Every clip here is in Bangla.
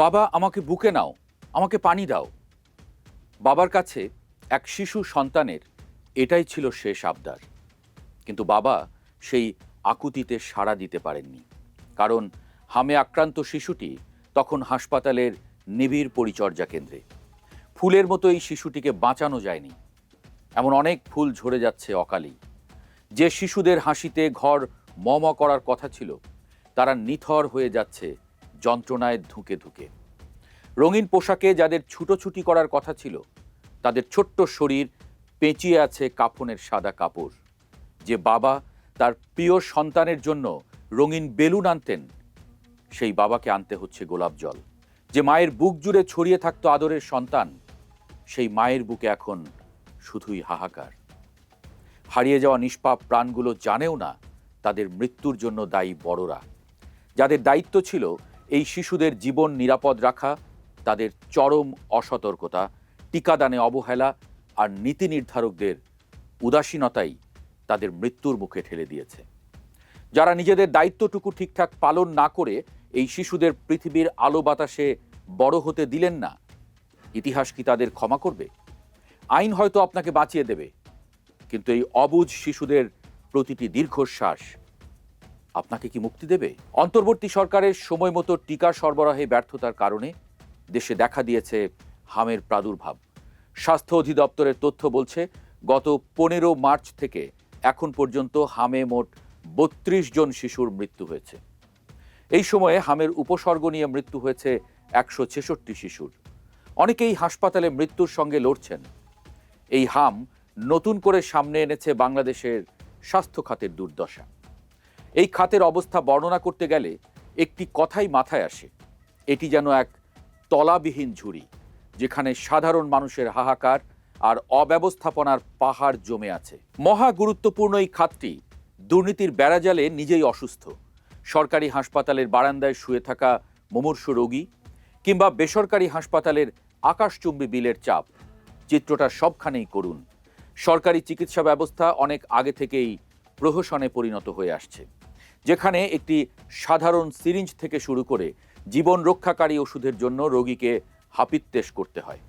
বাবা, আমাকে বুকে নাও, আমাকে পানি দাও। বাবার কাছে এক শিশু সন্তানের এটাই ছিল শেষ আবদার। কিন্তু বাবা সেই আকুতিতে সাড়া দিতে পারেননি, কারণ হামে আক্রান্ত শিশুটি তখন হাসপাতালের নিবিড় পরিচর্যা কেন্দ্রে। ফুলের মতো এই শিশুটিকে বাঁচানো যায়নি। এমন অনেক ফুল ঝরে যাচ্ছে অকালেই। যে শিশুদের হাসিতে ঘর ম করার কথা ছিল, তারা নিথর হয়ে যাচ্ছে যন্ত্রণায় ধুঁকে ধুঁকে। রঙিন পোশাকে যাদের ছুটোছুটি করার কথা ছিল, তাদের ছোট্ট শরীর পেঁচিয়ে আছে কাফনের সাদা কাপড়। যে বাবা তার প্রিয় সন্তানের জন্য রঙিন বেলুন আনতেন, সেই বাবাকে আনতে হচ্ছে গোলাপ জল। যে মায়ের বুক জুড়ে ছড়িয়ে থাকতো আদরের সন্তান, সেই মায়ের বুকে এখন শুধুই হাহাকার। হারিয়ে যাওয়া নিষ্পাপ প্রাণগুলো জানেও না তাদের মৃত্যুর জন্য দায়ী বড়রা। যাদের দায়িত্ব ছিল এই শিশুদের জীবন নিরাপদ রাখা, তাদের চরম অসতর্কতা, টিকাদানে অবহেলা আর নীতি নির্ধারকদের উদাসীনতাই তাদের মৃত্যুর মুখে ঠেলে দিয়েছে। যারা নিজেদের দায়িত্বটুকু ঠিকঠাক পালন না করে এই শিশুদের পৃথিবীর আলো বাতাসে বড় হতে দিলেন না, ইতিহাস কি তাদের ক্ষমা করবে? আইন হয়তো আপনাকে বাঁচিয়ে দেবে, কিন্তু এই অবুঝ শিশুদের প্রতিটি দীর্ঘশ্বাস আপনাকে কি মুক্তি দেবে? অন্তর্বর্তী সরকারের সময় মতো টিকা সরবরাহে ব্যর্থতার কারণে দেশে দেখা দিয়েছে হামের প্রাদুর্ভাব। স্বাস্থ্য অধিদপ্তরের তথ্য বলছে, গত 15 মার্চ থেকে এখন পর্যন্ত হামে মোট 32 জন শিশুর মৃত্যু হয়েছে। এই সময়ে হামের উপসর্গ নিয়ে মৃত্যু হয়েছে 166 শিশুর। অনেকেই হাসপাতালে মৃত্যুর সঙ্গে লড়ছেন। এই হাম নতুন করে সামনে এনেছে বাংলাদেশের স্বাস্থ্য খাতের দুর্দশা। এই খাতের অবস্থা বর্ণনা করতে গেলে একটি কথাই মাথায় আসে, এটি যেন এক তলাবিহীন ঝুড়ি, যেখানে সাধারণ মানুষের হাহাকার আর অব্যবস্থাপনার পাহাড় জমে আছে। মহা গুরুত্বপূর্ণ এই খাতটি দুর্নীতির বেড়াজালে নিজেই অসুস্থ। সরকারি হাসপাতালের বারান্দায় শুয়ে থাকা মুমূর্ষু রোগী, কিংবা বেসরকারি হাসপাতালের আকাশচুম্বী বিলের চাপ, চিত্রটা সবখানেই করুণ। সরকারি চিকিৎসা ব্যবস্থা অনেক আগে থেকেই প্রহসনে পরিণত হয়ে আসছে, যেখানে একটি সাধারণ সিরিঞ্জ থেকে শুরু করে জীবন রক্ষাকারী ওষুধের জন্য রোগীকে হাপিত্যেশ করতে হয়।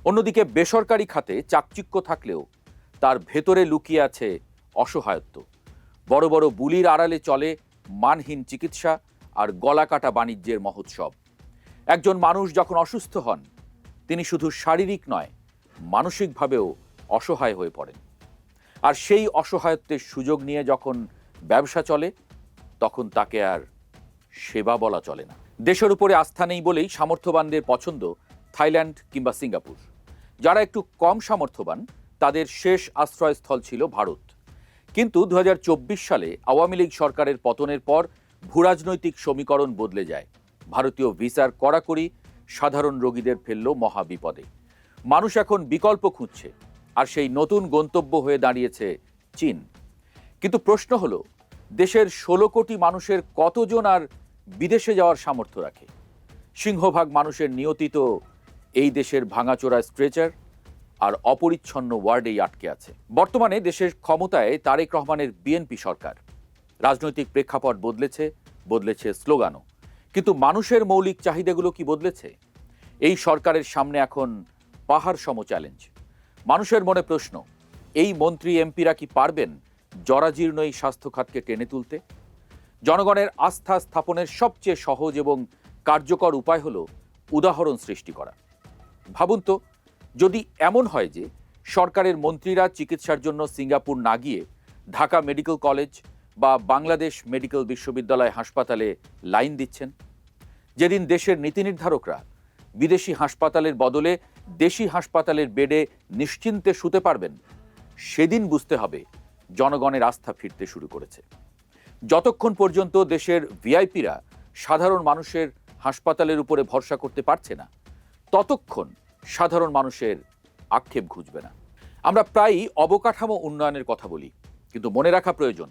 অন্যদিকে বেসরকারি খাতে চাকচিক্য থাকলেও তার ভেতরে লুকিয়ে আছে অসহায়ত্ব। বড় বড় বুলির আড়ালে চলে মানহীন চিকিৎসা আর গলাকাটা বাণিজ্যের মহোৎসব। একজন মানুষ যখন অসুস্থ হন, তিনি শুধু শারীরিক নয়, মানসিকভাবেও অসহায় হয়ে পড়েন। আর সেই অসহায়ত্বের সুযোগ নিয়ে যখন ব্যবসা চলে, তখন তাকে আর সেবা বলা চলে না। দেশের উপরে আস্থা নেই বলেই সামর্থ্যবানদের পছন্দ থাইল্যান্ড কিংবা সিঙ্গাপুর। যারা একটু কম সামর্থ্যবান, তাদের শেষ আশ্রয়স্থল ছিল ভারত। কিন্তু 2024 সালে আওয়ামী লীগ সরকারের পতনের পর ভূরাজনৈতিক সমীকরণ বদলে যায়। ভারতীয় ভিসার কড়াকড়ি সাধারণ রোগীদের ফেলল মহাবিপদে। মানুষ এখন বিকল্প খুঁজছে, আর সেই নতুন গন্তব্য হয়ে দাঁড়িয়েছে চীন। কিন্তু প্রশ্ন হলো, দেশের 16 কোটি মানুষের কতজন আর বিদেশে যাওয়ার সামর্থ্য রাখে? সিংহভাগ মানুষের নিয়তি তো এই দেশের ভাঙাচোরা স্ট্রেচার আর অপরিচ্ছন্ন ওয়ার্ডেই আটকে আছে। বর্তমানে দেশের ক্ষমতায় তারেক রহমানের বিএনপি সরকার। রাজনৈতিক প্রেক্ষাপট বদলেছে স্লোগানও। কিন্তু মানুষের মৌলিক চাহিদাগুলো কি বদলেছে? এই সরকারের সামনে এখন পাহাড় সম চ্যালেঞ্জ। মানুষের মনে প্রশ্ন, এই মন্ত্রী এমপিরা কি পারবেন জরাজীর্ণ এই স্বাস্থ্য খাতকে টেনে তুলতে? জনগণের আস্থা স্থাপনের সবচেয়ে সহজ এবং কার্যকর উপায় হলো উদাহরণ সৃষ্টি করা। ভাবুন তো, যদি এমন হয় যে সরকারের মন্ত্রীরা চিকিৎসার জন্য সিঙ্গাপুর না গিয়ে ঢাকা মেডিকেল কলেজ বা বাংলাদেশ মেডিকেল বিশ্ববিদ্যালয় হাসপাতালে লাইন দিচ্ছেন। যেদিন দেশের নীতি নির্ধারকরা বিদেশি হাসপাতালের বদলে দেশি হাসপাতালের বেডে নিশ্চিন্তে শুতে পারবেন, সেদিন বুঝতে হবে জনগণের আস্থা ফিরতে শুরু করেছে। যতক্ষণ পর্যন্ত দেশের ভিআইপিরা সাধারণ মানুষের হাসপাতালের উপরে ভরসা করতে পারছে না, ততক্ষণ সাধারণ মানুষের আক্ষেপ ঘুচবে না। আমরা প্রায়ই অবকাঠামো উন্নয়নের কথা বলি, কিন্তু মনে রাখা প্রয়োজন,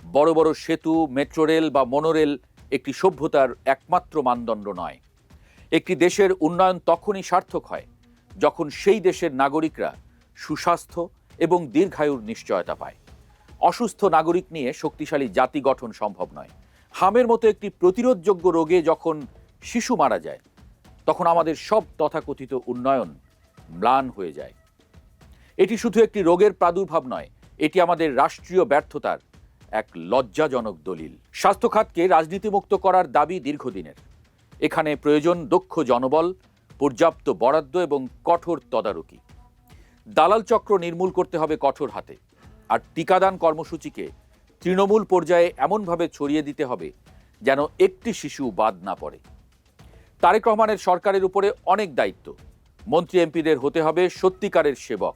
বড় বড় সেতু, মেট্রো রেল বা মনোরেল একটি সভ্যতার একমাত্র মানদণ্ড নয়। একটি দেশের উন্নয়ন তখনই সার্থক হয় যখন সেই দেশের নাগরিকরা সুস্বাস্থ্য এবং দীর্ঘায়ুর নিশ্চয়তা পায়। অসুস্থ নাগরিক নিয়ে শক্তিশালী জাতি গঠন সম্ভব নয়। হামের মতো একটি প্রতিরোধযোগ্য রোগে যখন শিশু মারা যায়, তখন আমাদের সব তথাকথিত উন্নয়ন ম্লান হয়ে যায়। এটি শুধু একটি রোগের প্রাদুর্ভাব নয়, এটি আমাদের রাষ্ট্রীয় ব্যর্থতার এক লজ্জাজনক দলিল। স্বাস্থ্য খাতকে রাজনীতিমুক্ত করার দাবি দীর্ঘদিনের। এখানে প্রয়োজন দক্ষ জনবল, পর্যাপ্ত বরাদ্দ এবং কঠোর তদারকি। দালাল চক্র নির্মূল করতে হবে কঠোর হাতে। আর টিকাদান কর্মসূচিকে তৃণমূল পর্যায়ে এমনভাবে ছড়িয়ে দিতে হবে যেন একটি শিশু বাদ না পড়ে। তারেক রহমানের সরকারের উপরে অনেক দায়িত্ব। মন্ত্রী এমপিদের হতে হবে সত্যিকারের সেবক।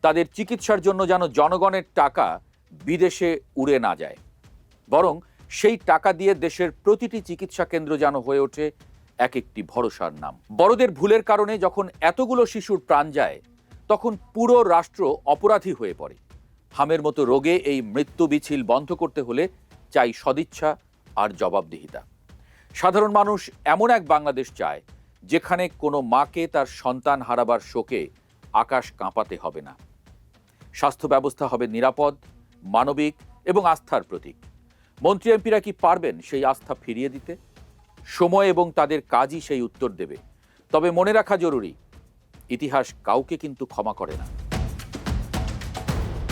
তাদের চিকিৎসার জন্য যেন জনগণের টাকা বিদেশে উড়ে না যায়, বরং সেই টাকা দিয়ে দেশের প্রতিটি চিকিৎসা কেন্দ্র যেন হয়ে ওঠে এক একটি ভরসার নাম। বড়দের ভুলের কারণে যখন এতগুলো শিশুর প্রাণ যায়, তখন পুরো রাষ্ট্র অপরাধী হয়ে পড়ে। হামের মতো রোগে এই মৃত্যু মিছিল বন্ধ করতে হলে চাই সদিচ্ছা আর জবাবদিহিতা। সাধারণ মানুষ এমন এক বাংলাদেশ চায় যেখানে কোনো মাকে তার সন্তান হারাবার শোকে আকাশ কাঁপাতে হবে না। স্বাস্থ্য ব্যবস্থা হবে নিরাপদ, মানবিক এবং আস্থার প্রতীক। মন্ত্রী এমপিরা কি পারবেন সেই আস্থা ফিরিয়ে দিতে? সময় এবং তাদের কাজই সেই উত্তর দেবে। তবে মনে রাখা জরুরি, ইতিহাস কাউকে কিন্তু ক্ষমা করে না।